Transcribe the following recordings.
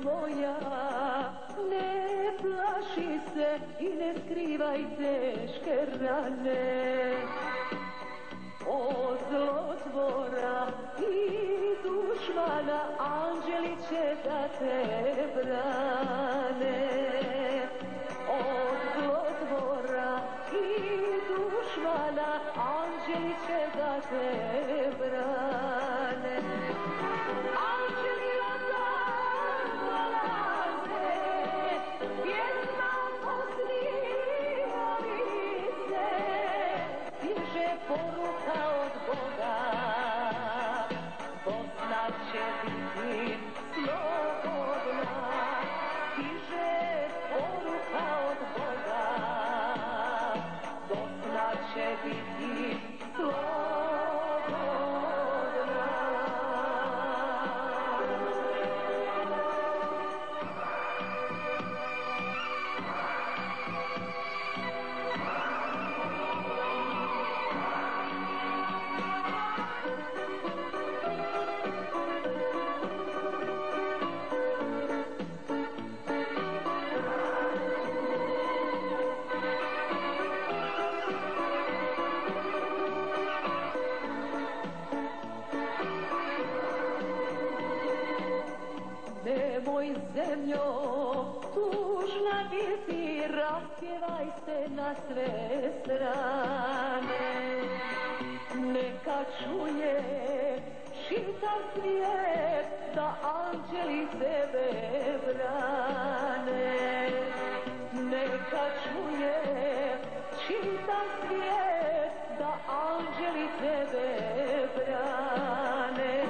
moja, ne plaši se i ne skrivaj teške rane. Od zlotvora i dušmana anđeli će da te brane. Od zlotvora i dušmana anđeli će da te brane. Anđeli odavde dolaze, pjesma posnijali se, stiže poruka od Boga, Bosna će biti slobodna. Stiže poruka od Boga, Bosna će biti slobodna. Nemoj zemljo tužna biti, raspjevaj se na sve strane. Neka čuje čitav svijet da anđeli tebe brane. Neka čuje čitav svijet da anđeli tebe brane.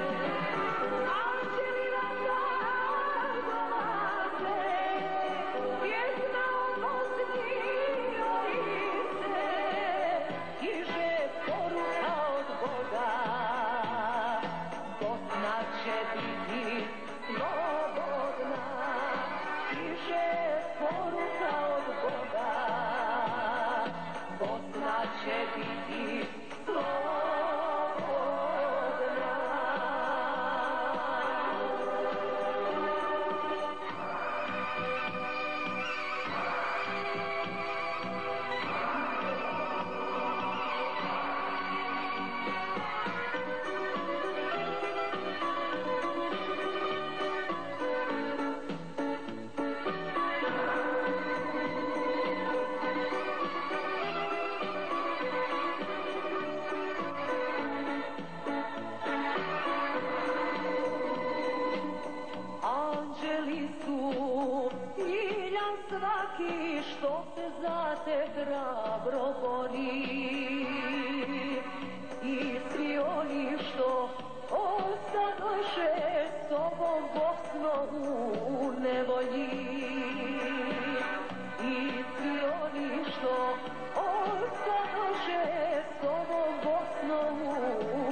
Bosna će biti slobodna, stiže poruka od Boga. Bosna će biti slobodna. Anđeli su miljan svaki što se za te hrabro bori, i svi oni što ostadoše s tobom Bosno u nevolji. I svi oni što ostadoše s tobom Bosno u